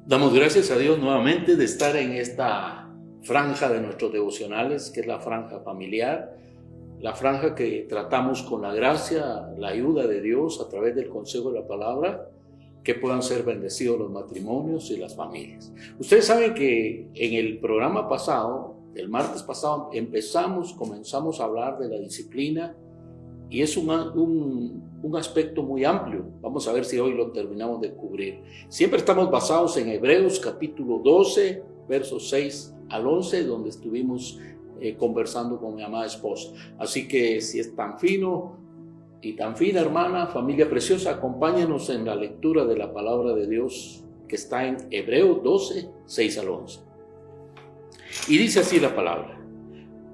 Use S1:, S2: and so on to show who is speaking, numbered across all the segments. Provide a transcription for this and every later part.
S1: Damos gracias a Dios nuevamente de estar en esta franja de nuestros devocionales, que es la franja familiar, la franja que tratamos con la gracia, la ayuda de Dios a través del consejo de la palabra, que puedan ser bendecidos los matrimonios y las familias. Ustedes saben que en el programa pasado, el martes pasado, comenzamos a hablar de la disciplina, y es un aspecto muy amplio. Vamos a ver si hoy lo terminamos de cubrir. Siempre estamos basados en Hebreos capítulo 12, versos 6 al 11, donde estuvimos conversando con mi amada esposa. Así que si es tan fino y tan fina, hermana, familia preciosa, acompáñenos en la lectura de la palabra de Dios que está en Hebreos 12, 6 al 11. Y dice así la palabra: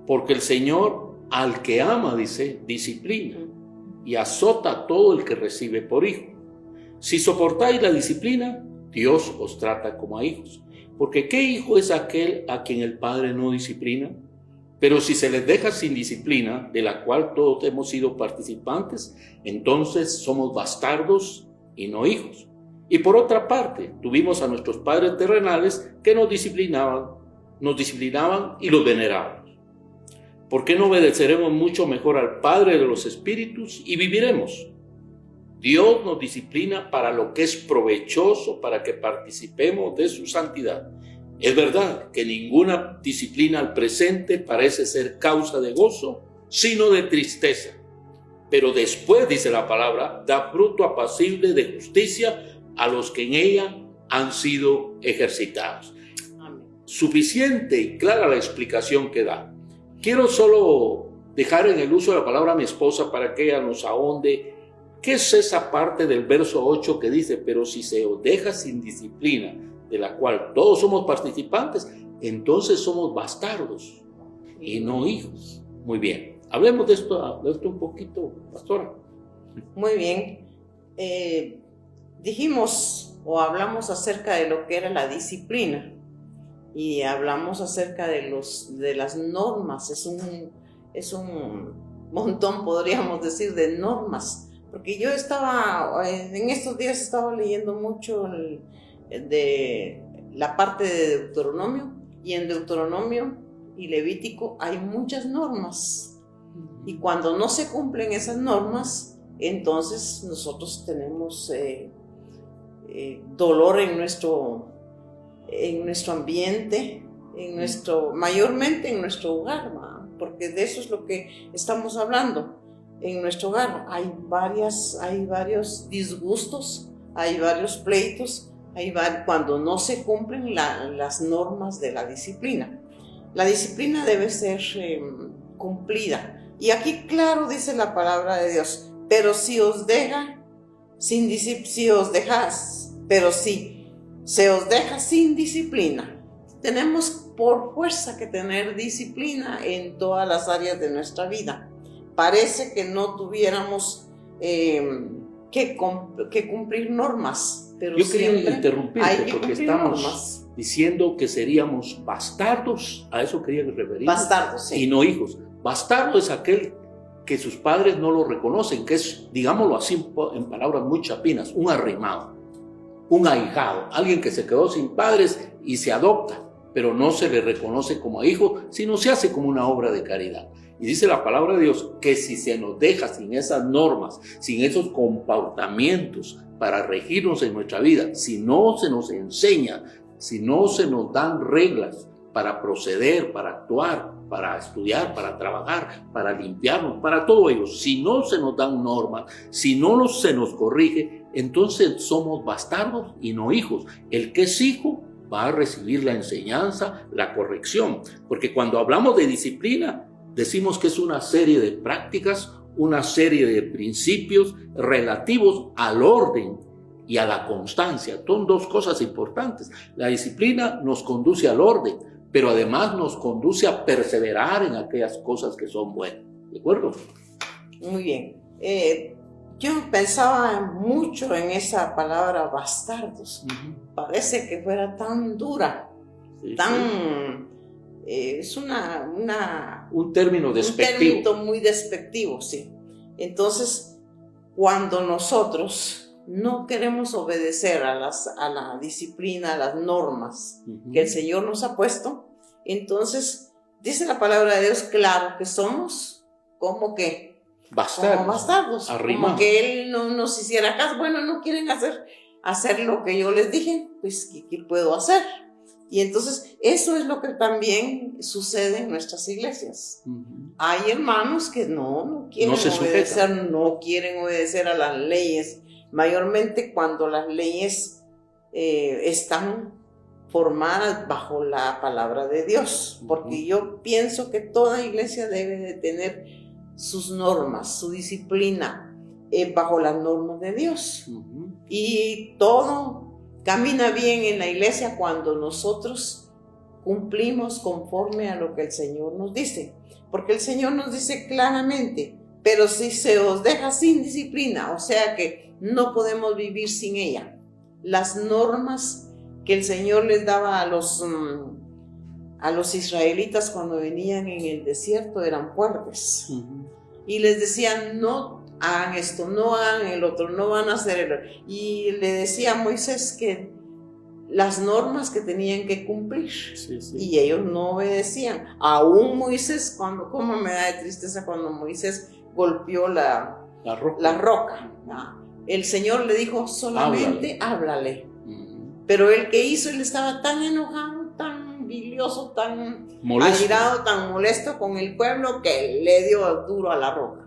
S1: porque el Señor al que ama, dice, disciplina y azota a todo el que recibe por hijo. Si soportáis la disciplina, Dios os trata como a hijos. Porque ¿qué hijo es aquel a quien el Padre no disciplina? Pero si se les deja sin disciplina, de la cual todos hemos sido participantes, entonces somos bastardos y no hijos. Y por otra parte, tuvimos a nuestros padres terrenales que nos disciplinaban y los veneraban. ¿Por qué no obedeceremos mucho mejor al Padre de los Espíritus y viviremos? Dios nos disciplina para lo que es provechoso, para que participemos de su santidad. Es verdad que ninguna disciplina al presente parece ser causa de gozo, sino de tristeza. Pero después, dice la palabra, da fruto apacible de justicia a los que en ella han sido ejercitados. Amén. Suficiente y clara la explicación que da. Quiero solo dejar en el uso de la palabra a mi esposa para que ella nos ahonde. ¿Qué es esa parte del verso 8 que dice: pero si se os deja sin disciplina, de la cual todos somos participantes, entonces somos bastardos y no hijos? Muy bien, hablemos de esto un poquito, pastora.
S2: Muy bien, dijimos o hablamos acerca de lo que era la disciplina. Y hablamos acerca de las normas. Es un montón, podríamos decir, de normas. Porque yo en estos días estaba leyendo mucho de la parte de Deuteronomio. Y en Deuteronomio y Levítico hay muchas normas. Y cuando no se cumplen esas normas, entonces nosotros tenemos dolor en nuestro ambiente, mayormente en nuestro hogar, porque de eso es lo que estamos hablando. En nuestro hogar hay varios disgustos, hay varios pleitos, cuando no se cumplen las normas de la disciplina. La disciplina debe ser cumplida. Y aquí claro dice la palabra de Dios: pero si os deja sin disciplina, se os deja sin disciplina. Tenemos por fuerza que tener disciplina en todas las áreas de nuestra vida. Parece que no tuviéramos que cumplir normas, pero
S1: yo quería interrumpirte porque estamos
S2: normas.
S1: Diciendo que seríamos bastardos, a eso quería referirme.
S2: Bastardos, sí.
S1: Y no hijos. Bastardo es aquel que sus padres no lo reconocen, que es, digámoslo así en palabras muy chapinas, un arrimado. Un ahijado, alguien que se quedó sin padres y se adopta, pero no se le reconoce como hijo, sino se hace como una obra de caridad. Y dice la palabra de Dios que si se nos deja sin esas normas, sin esos comportamientos para regirnos en nuestra vida, si no se nos enseña, si no se nos dan reglas para proceder, para actuar, para estudiar, para trabajar, para limpiarnos, para todo ello, si no se nos dan normas, si no se nos corrige, entonces somos bastardos y no hijos. El que es hijo va a recibir la enseñanza, la corrección, porque cuando hablamos de disciplina, decimos que es una serie de prácticas, una serie de principios relativos al orden y a la constancia. Son dos cosas importantes. La disciplina nos conduce al orden, pero además nos conduce a perseverar en aquellas cosas que son buenas. ¿De acuerdo?
S2: Muy bien. Yo pensaba mucho en esa palabra bastardos. Parece que fuera tan dura, tan... es
S1: un término despectivo.
S2: Un término muy despectivo, sí. Entonces, cuando nosotros no queremos obedecer a la disciplina, a las normas que el Señor nos ha puesto, entonces dice la palabra de Dios, claro, que somos como que bastardos, como que Él no nos hiciera caso. Bueno, no quieren hacer lo que yo les dije, pues ¿qué puedo hacer? Y entonces eso es lo que también sucede en nuestras iglesias. Hay hermanos que no quieren no quieren obedecer a las leyes, mayormente cuando las leyes están formadas bajo la palabra de Dios, porque yo pienso que toda iglesia debe de tener sus normas, su disciplina bajo las normas de Dios. Y todo camina bien en la iglesia cuando nosotros cumplimos conforme a lo que el Señor nos dice, porque el Señor nos dice claramente, pero si se os deja sin disciplina, o sea que no podemos vivir sin ella. Las normas que el Señor les daba a los israelitas cuando venían en el desierto eran fuertes. Y les decían, no hagan esto, no hagan el otro, no van a hacerlo. Y le decía a Moisés que las normas que tenían que cumplir. Y ellos no obedecían. Aún Moisés, cómo me da de tristeza cuando Moisés golpeó la roca. El Señor le dijo, solamente háblale. Pero el que hizo, él estaba tan enojado, tan bilioso, tan airado, tan molesto con el pueblo, que le dio duro a la roca.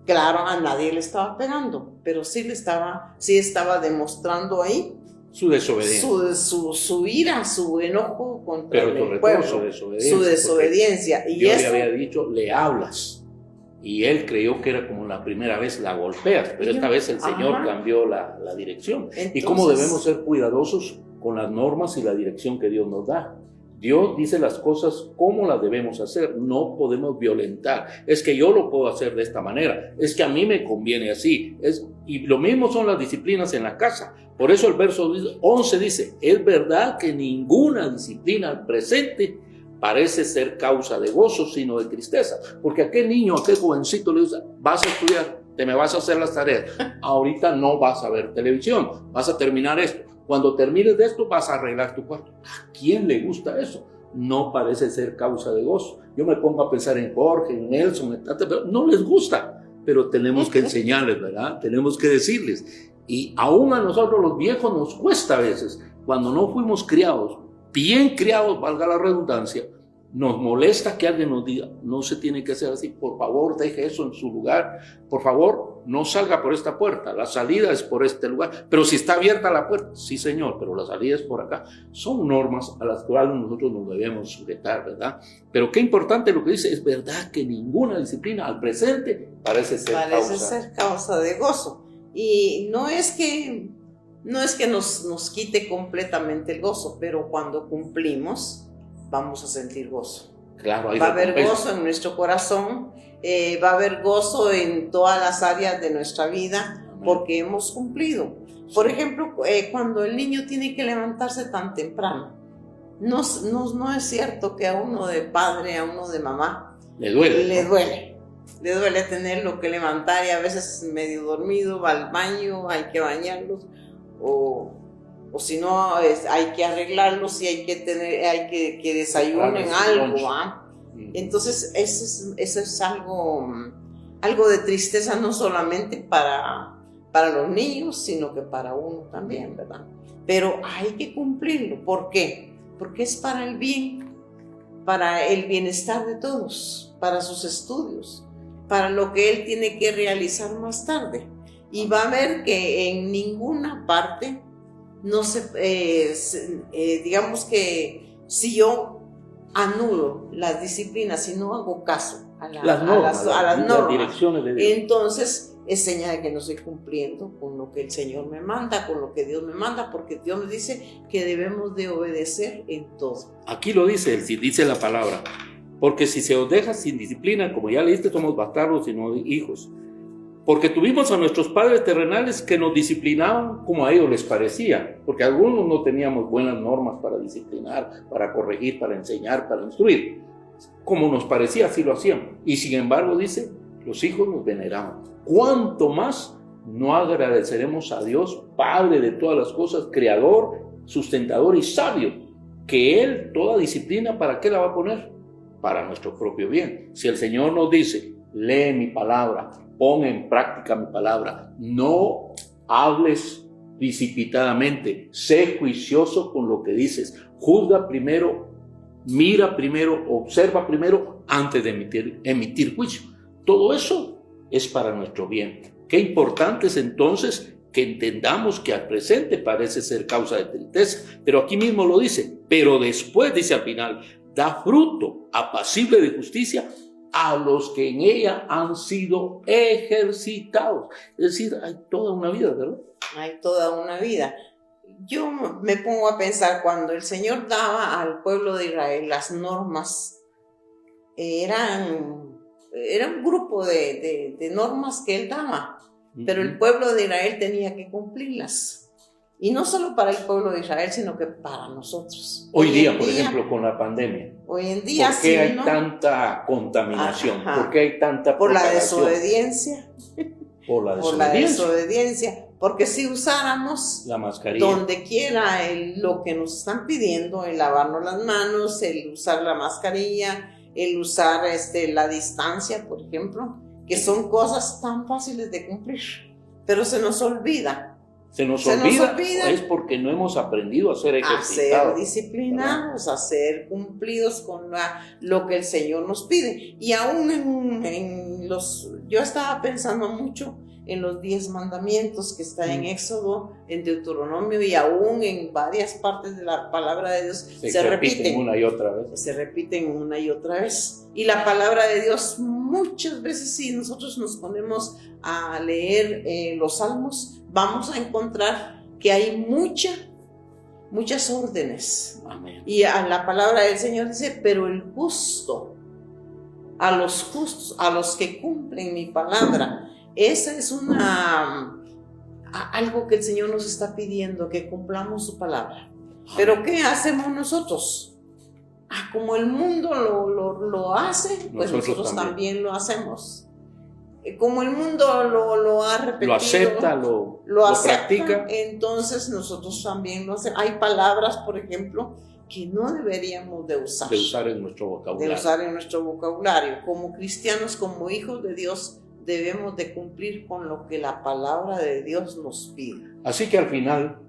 S2: Claro, a nadie le estaba pegando, pero sí estaba demostrando ahí
S1: su desobediencia,
S2: su ira, su enojo contra el pueblo, su desobediencia. Y
S1: Dios le había dicho, le hablas, y él creyó que era como la primera vez, la golpeas, pero esta vez el Señor cambió la dirección. Entonces, y cómo debemos ser cuidadosos con las normas y la dirección que Dios nos da. Dios dice las cosas como las debemos hacer, no podemos violentar. Es que yo lo puedo hacer de esta manera, es que a mí me conviene así. Y lo mismo son las disciplinas en la casa. Por eso el verso 11 dice, es verdad que ninguna disciplina al presente parece ser causa de gozo, sino de tristeza. Porque a aquel niño, a aquel jovencito le dice, vas a estudiar, me vas a hacer las tareas. Ahorita no vas a ver televisión, vas a terminar esto. Cuando termines de esto vas a arreglar tu cuarto. ¿A quién le gusta eso? No parece ser causa de gozo. Yo me pongo a pensar en Jorge, en Nelson, en Tata, pero no les gusta. Pero tenemos que enseñarles, ¿verdad? Tenemos que decirles. Y aún a nosotros los viejos nos cuesta a veces, cuando no fuimos criados, bien criados, valga la redundancia, nos molesta que alguien nos diga, no se tiene que hacer así, por favor deje eso en su lugar, por favor no salga por esta puerta, la salida es por este lugar, pero si está abierta la puerta, sí señor, pero la salida es por acá. Son normas a las cuales nosotros nos debemos sujetar, ¿verdad? Pero qué importante lo que dice, es verdad que ninguna disciplina al presente parece ser
S2: causa de gozo. Y no es que nos quite completamente el gozo, pero cuando cumplimos vamos a sentir gozo.
S1: Claro,
S2: va a haber gozo en nuestro corazón, va a haber gozo en todas las áreas de nuestra vida. Amén. Porque hemos cumplido. Por ejemplo, cuando el niño tiene que levantarse tan temprano, no es cierto que a uno de padre, a uno de mamá le duele tenerlo que levantar, y a veces medio dormido, va al baño, hay que bañarlos, o si no, hay que arreglarlos, y hay que desayunen algo. Entonces eso es algo de tristeza, no solamente para los niños, sino que para uno también, ¿verdad? Pero hay que cumplirlo. ¿Por qué? Porque es para el bien, para el bienestar de todos, para sus estudios, para lo que él tiene que realizar más tarde. Y va a ver que en ninguna parte no digamos que si yo anulo las disciplinas, si no hago caso a las normas,
S1: direcciones de Dios,
S2: entonces es señal de que no estoy cumpliendo con lo que el Señor me manda, con lo que Dios me manda, porque Dios me dice que debemos de obedecer en todo.
S1: Aquí lo dice la palabra, porque si se os deja sin disciplina, como ya leíste, somos bastardos y no hijos. Porque tuvimos a nuestros padres terrenales que nos disciplinaban como a ellos les parecía, porque algunos no teníamos buenas normas para disciplinar, para corregir, para enseñar, para instruir. Como nos parecía, así lo hacían. Y sin embargo, dice, los hijos nos veneraban. ¿Cuánto más no agradeceremos a Dios, Padre de todas las cosas, Creador, sustentador y sabio, que Él, toda disciplina, ¿para qué la va a poner? Para nuestro propio bien. Si el Señor nos dice, lee mi palabra, pon en práctica mi palabra, no hables precipitadamente, sé juicioso con lo que dices, juzga primero, mira primero, observa primero antes de emitir juicio. Todo eso es para nuestro bien. Qué importante es entonces que entendamos que al presente parece ser causa de tristeza, pero aquí mismo lo dice, pero después dice al final, da fruto apacible de justicia a los que en ella han sido ejercitados. Es decir, hay toda una vida, ¿verdad?
S2: Hay toda una vida. Yo me pongo a pensar, cuando el Señor daba al pueblo de Israel las normas, eran un grupo de normas que Él daba, pero el pueblo de Israel tenía que cumplirlas. Y no solo para el pueblo de Israel, sino que para nosotros.
S1: Hoy día, por ejemplo, con la pandemia.
S2: Hoy en día,
S1: ¿por qué hay tanta contaminación? ¿Por qué hay tanta
S2: por la
S1: propagación?
S2: desobediencia.
S1: Por la
S2: desobediencia. Porque si usáramos
S1: la mascarilla,
S2: donde quiera lo que nos están pidiendo, el lavarnos las manos, el usar la mascarilla, el usar la distancia, por ejemplo, que son cosas tan fáciles de cumplir, pero se nos olvida.
S1: Se nos olvida es porque no hemos aprendido a ser ejercitados,
S2: a ser disciplinados, ¿verdad? A ser cumplidos con lo que el Señor nos pide. Y aún yo estaba pensando mucho en los 10 mandamientos que están en Éxodo, en Deuteronomio, y aún en varias partes de la palabra de Dios se repiten
S1: una y otra vez.
S2: Se repiten una y otra vez. Y la palabra de Dios muchas veces, si nosotros nos ponemos a leer los salmos, vamos a encontrar que hay muchas órdenes.
S1: Amén.
S2: Y a la palabra del Señor dice, pero el justo, a los justos, a los que cumplen mi palabra. Esa es algo que el Señor nos está pidiendo, que cumplamos su palabra. Pero ¿qué hacemos nosotros? Como el mundo lo hace, pues nosotros también lo hacemos. Como el mundo lo ha repetido,
S1: lo acepta, lo practica,
S2: entonces nosotros también lo hacemos. Hay palabras, por ejemplo, que no deberíamos de usar
S1: en nuestro vocabulario.
S2: Como cristianos, como hijos de Dios, debemos de cumplir con lo que la palabra de Dios nos pide.
S1: Así que al final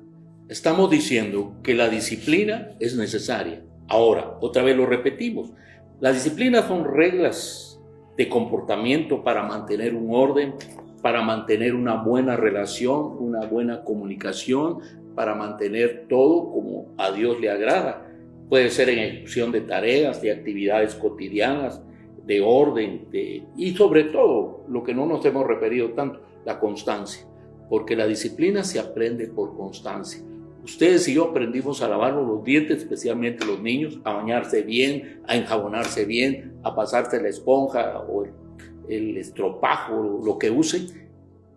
S1: estamos diciendo que la disciplina es necesaria. Ahora, otra vez lo repetimos, las disciplinas son reglas de comportamiento para mantener un orden, para mantener una buena relación, una buena comunicación, para mantener todo como a Dios le agrada. Puede ser en ejecución de tareas, de actividades cotidianas, de orden, y sobre todo, lo que no nos hemos referido tanto, la constancia, porque la disciplina se aprende por constancia. Ustedes y yo aprendimos a lavarnos los dientes, especialmente los niños, a bañarse bien, a enjabonarse bien, a pasarse la esponja o el estropajo, lo que usen.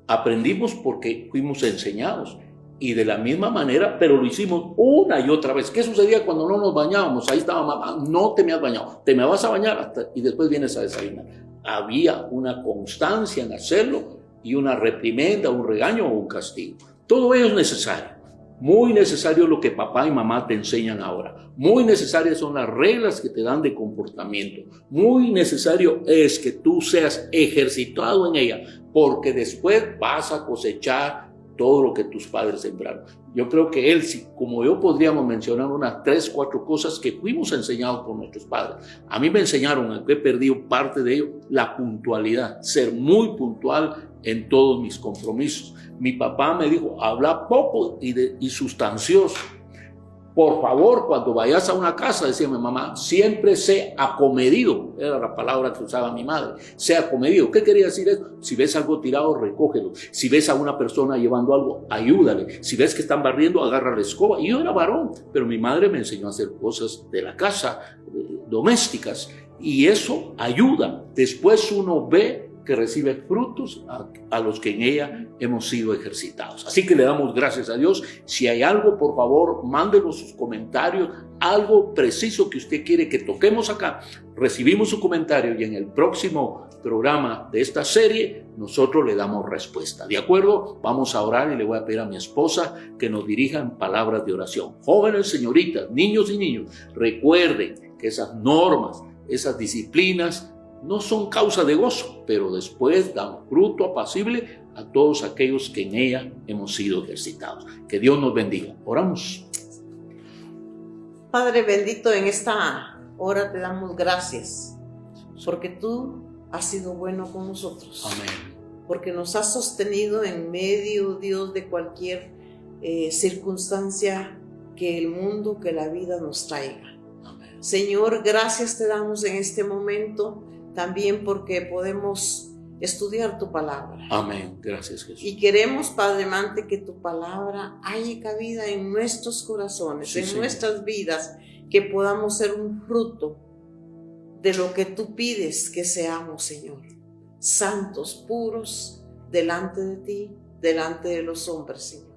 S1: Aprendimos porque fuimos enseñados. Y de la misma manera, pero lo hicimos una y otra vez. ¿Qué sucedía cuando no nos bañábamos? Ahí estaba mamá, no te me has bañado, te me vas a bañar y después vienes a desayunar. Había una constancia en hacerlo y una reprimenda, un regaño o un castigo. Todo ello es necesario. Muy necesario lo que papá y mamá te enseñan ahora. Muy necesarias son las reglas que te dan de comportamiento. Muy necesario es que tú seas ejercitado en ella, porque después vas a cosechar todo lo que tus padres sembraron. Yo creo que él, como yo, podríamos mencionar unas 3, 4 cosas que fuimos enseñados por nuestros padres. A mí me enseñaron, aunque he perdido parte de ello, la puntualidad, ser muy puntual en todos mis compromisos. Mi papá me dijo, habla poco y sustancioso. Por favor, cuando vayas a una casa, decía mi mamá, siempre sé acomedido. Era la palabra que usaba mi madre. Sé acomedido. ¿Qué quería decir eso? Si ves algo tirado, recógelo. Si ves a una persona llevando algo, ayúdale. Si ves que están barriendo, agarra la escoba. Y yo era varón, pero mi madre me enseñó a hacer cosas de la casa, domésticas. Y eso ayuda. Después uno ve que recibe frutos a los que en ella hemos sido ejercitados. Así que le damos gracias a Dios. Si hay algo, por favor, mándenos sus comentarios, algo preciso que usted quiere que toquemos acá, recibimos su comentario y en el próximo programa de esta serie nosotros le damos respuesta. ¿De acuerdo? Vamos a orar y le voy a pedir a mi esposa que nos dirijan palabras de oración. Jóvenes, señoritas, niños y niños, recuerden que esas normas, esas disciplinas no son causa de gozo, pero después dan fruto apacible a todos aquellos que en ella hemos sido ejercitados. Que Dios nos bendiga. Oramos.
S2: Padre bendito, en esta hora te damos gracias, porque tú has sido bueno con nosotros.
S1: Amén.
S2: Porque nos has sostenido en medio, Dios, de cualquier circunstancia que el mundo, que la vida nos traiga.
S1: Amén.
S2: Señor, gracias te damos en este momento, también porque podemos estudiar tu palabra.
S1: Amén. Gracias, Jesús.
S2: Y queremos, Padre amante, que tu palabra haya cabida en nuestros corazones,
S1: Sí,
S2: en
S1: Señor.
S2: nuestras vidas, que podamos ser un fruto de lo que tú pides que seamos, Señor. Santos, puros, delante de ti, delante de los hombres, Señor.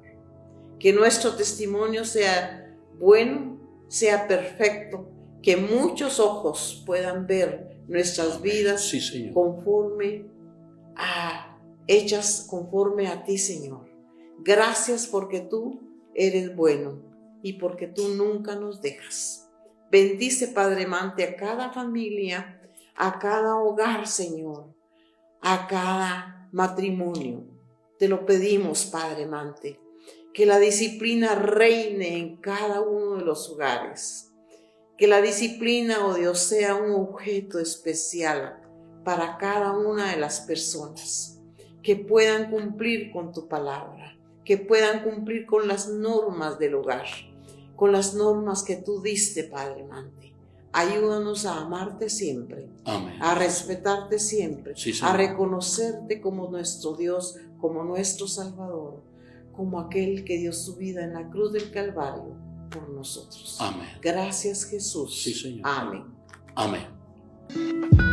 S2: Que nuestro testimonio sea bueno, sea perfecto, que muchos ojos puedan ver nuestras vidas
S1: Sí, Señor.
S2: hechas conforme a ti, Señor. Gracias porque tú eres bueno y porque tú nunca nos dejas. Bendice, Padre amante, a cada familia, a cada hogar, Señor, a cada matrimonio. Te lo pedimos, Padre amante, que la disciplina reine en cada uno de los hogares. Que la disciplina, oh Dios, sea un objeto especial para cada una de las personas, que puedan cumplir con tu palabra, que puedan cumplir con las normas del hogar, con las normas que tú diste, Padre amante. Ayúdanos a amarte siempre,
S1: Amén.
S2: a respetarte siempre,
S1: Sí, Señor.
S2: a reconocerte como nuestro Dios, como nuestro Salvador, como aquel que dio su vida en la cruz del Calvario por nosotros.
S1: Amén.
S2: Gracias, Jesús.
S1: Sí, Señor.
S2: Amén.
S1: Amén.